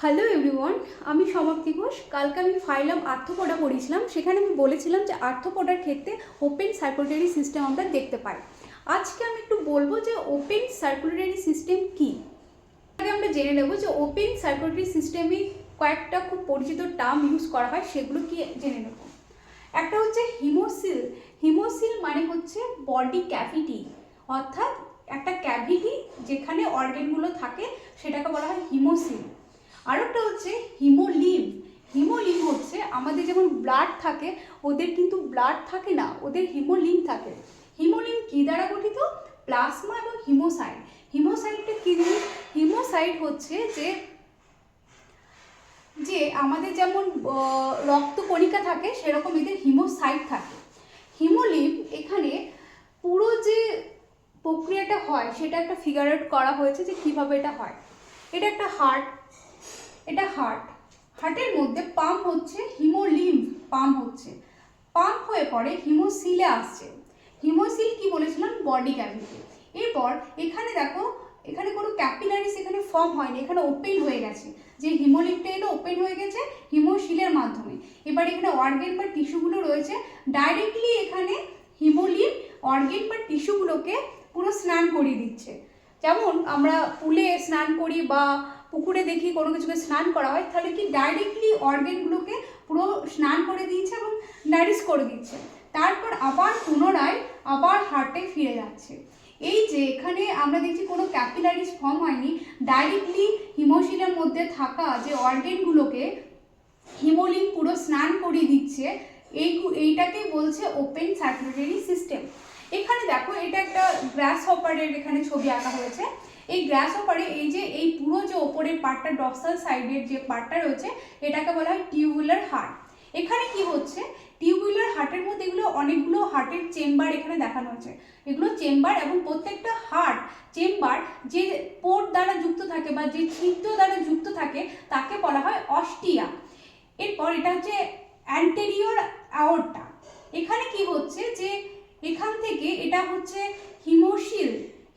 Hello everyone, আমি সমাপ্তি ঘোষ। কালকে আমি ফাইলাম আর্থ্রোপোডা পড়িয়েছিলাম, সেখানে আমি বলেছিলাম যে আর্থ্রোপোডার ক্ষেত্রে ওপেন সার্কুলেটরি সিস্টেম আমরা দেখতে পাই। আজকে আমি একটু বলবো যে ওপেন সার্কুলেটরি সিস্টেম কী। আগে আমরা জেনে নেব যে ওপেন সার্কুলেটরি সিস্টেমে কয়েকটা খুব পরিচিত টার্ম ইউজ করা হয়, সেগুলো কি জেনে নেব। একটা হচ্ছে হিমোসিল। হিমোসিল মানে হচ্ছে বডি ক্যাভিটি, অর্থাৎ একটা ক্যাভিটি যেখানে অর্গানগুলো থাকে সেটাকে বলা হয় হিমোসিল। আরেকটা হচ্ছে হিমোলিভ। হিমোলিভ হচ্ছে আমাদের যেমন ব্লাড থাকে, ওদের কিন্তু ব্লাড থাকে না, ওদের হিমোলিভ থাকে। হিমোলিভ কী দ্বারা গঠিত? প্লাজমা এবং হিমোসাইট। হিমোসাইটটা কী জিনিস? হিমোসাইট হচ্ছে যে আমাদের যেমন রক্ত কণিকা থাকে সেরকম এদের হিমোসাইট থাকে। হিমোলিভ এখানে পুরো যে প্রক্রিয়াটা হয় সেটা একটা ফিগার আউট করা হয়েছে যে কীভাবে এটা হয়। এটা একটা হার্ট, এটা হার্টের মধ্যে পাম্প হচ্ছে, হিমোলিভ পাম্প হচ্ছে, পাম্প হয়ে পরে হিমোসিলে আসছে। হিমোসিল কি বলেছিলাম? Body cavity. এরপর এখানে দেখো, এখানে কোনো ক্যাপিলারিস এখানে ফর্ম হয়নি, এখানে ওপেন হয়ে গেছে, যে হিমোলিভটা এলো ওপেন হয়ে গেছে হিমোসিলের মাধ্যমে। এবার এখানে অর্গান বা টিস্যুগুলো রয়েছে, ডাইরেক্টলি এখানে হিমোলিভ অর্গান বা টিস্যুগুলোকে পুরো স্নান করিয়ে দিচ্ছে। যেমন আমরা পুলে স্নান করি বা পুকুরে দেখি কোনো কিছুকে স্নান করা হয়, তাহলে কি ডাইরেক্টলি অর্গানগুলোকে পুরো স্নান করে দিচ্ছে এবং নারিশ করে দিচ্ছে। তারপর আবার পুনরায় আবার হার্টে ফিরে যাচ্ছে। এই যে এখানে আমরা দেখছি কোনো ক্যাপিলারিস ফর্ম হয়নি, ডাইরেক্টলি হিমোসিলের মধ্যে থাকা যে অর্গানগুলোকে হিমোলিভ পুরো স্নান করিয়ে দিচ্ছে, এইটাকেই বলছে ওপেন সার্কুলেটরি সিস্টেম। এখানে দেখো, এটা একটা গ্রাস হপারের এখানে ছবি আঁকা হয়েছে। এই গ্রাস হপারে এই যে এই পুরো যে ওপরের পার্টটা, ডর্সাল সাইডের যে পার্টটা রয়েছে, এটাকে বলা হয় টিউবুলার হার্ট। এখানে কি হচ্ছে? টিউবুলার হার্টের মধ্যে এগুলো অনেকগুলো হার্টের চেম্বার এখানে দেখানো হয়েছে। এগুলো চেম্বার, এবং প্রত্যেকটা হার্ট চেম্বার যে পোর্ট দ্বারা যুক্ত থাকে বা যে ছিদ্র দ্বারা যুক্ত থাকে তাকে বলা হয় অস্টিয়া। এরপর এটা হচ্ছে অ্যান্টেরিয়র আওর্টা। এখানে কি হচ্ছে যে এখান থেকে এটা হচ্ছে হিমোসিল,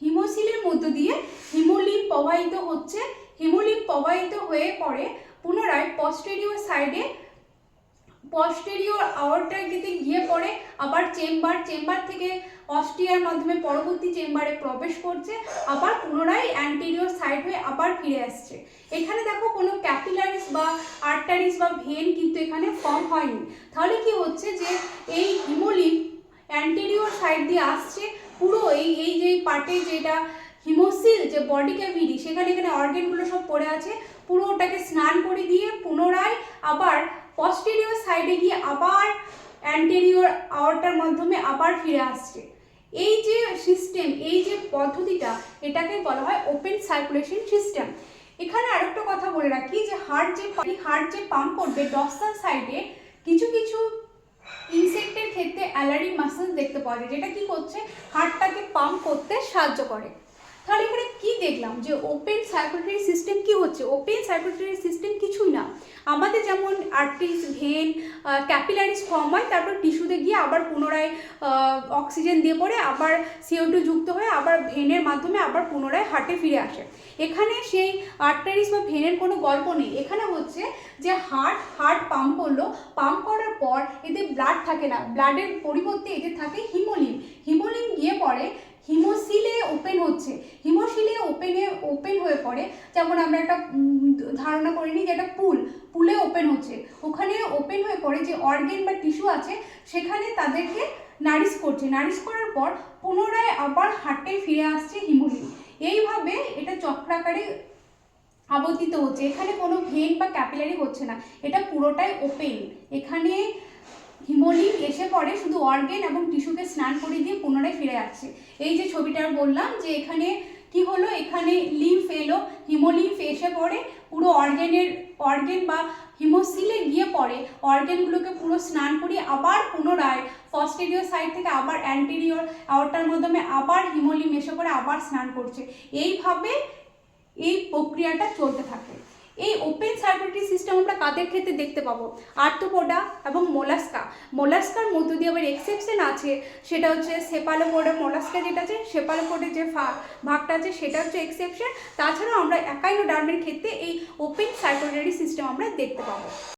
হিমোসিলের মধ্য দিয়ে হিমোলিভ প্রবাহিত হচ্ছে। হিমোলিভ প্রবাহিত হয়ে পরে পুনরায় পস্টেরিয়র সাইডে, পস্টেরিয়র আওর্টার দিকে গিয়ে পড়ে আবার চেম্বার থেকে অস্টিয়ার মাধ্যমে পরবর্তী চেম্বারে প্রবেশ করছে, আবার পুনরায় অ্যান্টেরিয়র সাইড হয়ে আবার ফিরে আসছে। এখানে দেখো কোনো ক্যাপিলারিস বা আর্টারিস বা ভেন কিন্তু এখানে ফর্ম হয়নি। তাহলে কি হচ্ছে যে এই হিমোলিভ অ্যান্টেরিয়র সাইড দিয়ে আসছে, পুরো এই যে পার্টে যেটা হিমোসিল যে বডি ক্যাভিটি, সেখানে এখানে অর্গানগুলো সব পড়ে আছে, পুরো ওটাকে স্নান করে দিয়ে পুনরায় আবার পস্টেরিয়র সাইডে গিয়ে আবার অ্যান্টেরিয়র আওর্টার মাধ্যমে আবার ফিরে আসছে। এই যে সিস্টেম, এই যে পদ্ধতিটা, এটাকে বলা হয় ওপেন সার্কুলেশন সিস্টেম। এখানে আরেকটা কথা বলে রাখি যে হার্ট যে পাম্প করবে ডর্সাল সাইডে, কিছু কিছু ইনসেক্টের ক্ষেত্রে অ্যালারি মাসেল দেখতে পাওয়া যায়, যেটা কি করছে? হার্টটাকে পাম্প করতে সাহায্য করে। তাহলে এখানে কি দেখলাম যে ওপেন সার্কুলেটরি সিস্টেম কি হচ্ছে? ওপেন সার্কুলেটরি সিস্টেম কিছুই না, আমাদের যেমন আর্টারিস, ভেন, ক্যাপিলারিস ফর্ম হয়, তারপর টিস্যুতে গিয়ে আবার পুনরায় অক্সিজেন দিয়ে পড়ে আবার CO2 যুক্ত হয়ে আবার ভেনের মাধ্যমে আবার পুনরায় হার্টে ফিরে আসে। এখানে সেই আর্টারিস বা ভেনের কোনো গল্প নেই। এখানে হচ্ছে যে হার্ট পাম্প করলো, পাম্প করার পর এদের ব্লাড থাকে না, ব্লাডের পরিবর্তে এদের থাকে হিমোলিভ। হিমোলিভ গিয়ে পড়ে হিমোসিলে ওপেন হচ্ছে, হিমোসিলে ওপেন হয়ে পড়ে। যেমন আমরা একটা ধারণা করে নিই যে একটা পুলে ওপেন হচ্ছে, ওখানে ওপেন হয়ে পড়ে যে অর্গান বা টিস্যু আছে সেখানে তাদেরকে নারিশ করছে, নারিশ করার পর পুনরায় আবার হার্টে ফিরে আসছে হিমোলিভ। এইভাবে এটা চক্রাকারে আবর্তিত হচ্ছে। এখানে কোনো ভেন বা ক্যাপিলারি হচ্ছে না, এটা পুরোটাই ওপেন। এখানে হিমোলিভ এসে পড়ে শুধু অর্গান এবং টিস্যুকে স্নান করে দিয়ে পুনরায় ফিরে যাচ্ছে। এই যে ছবিটা বললাম যে এখানে কি হলো, এখানে লিম্ফ এলো, হিমোলিভ এসে পড়ে পুরো অর্গান বা হিমোসিলে গিয়ে পড়ে, অর্গানগুলোকে পুরো স্নান করিয়ে আবার পুনরায় পস্টেরিয়র সাইড থেকে আবার অ্যান্টেরিয়র আওর্টার মাধ্যমে আবার হিমোলিভ এসে পড়ে আবার স্নান করছে। এইভাবে এই প্রক্রিয়াটা চলতে থাকে। এই ওপেন সার্কুলেটরি সিস্টেম আমরা কাদের ক্ষেত্রে দেখতে পাবো? আর্থ্রোপোডা এবং মোলাস্কার মধ্য দিয়ে আবার এক্সেপশন আছে, সেটা হচ্ছে সেপালোপোডা। মোলাস্কা যেটা আছে, সেপালোপোডের যে ভাগটা আছে সেটা হচ্ছে এক্সেপশন। তাছাড়াও আমরা একাইনোডার্মের ক্ষেত্রে এই ওপেন সার্কুলেটরি সিস্টেম আমরা দেখতে পাবো।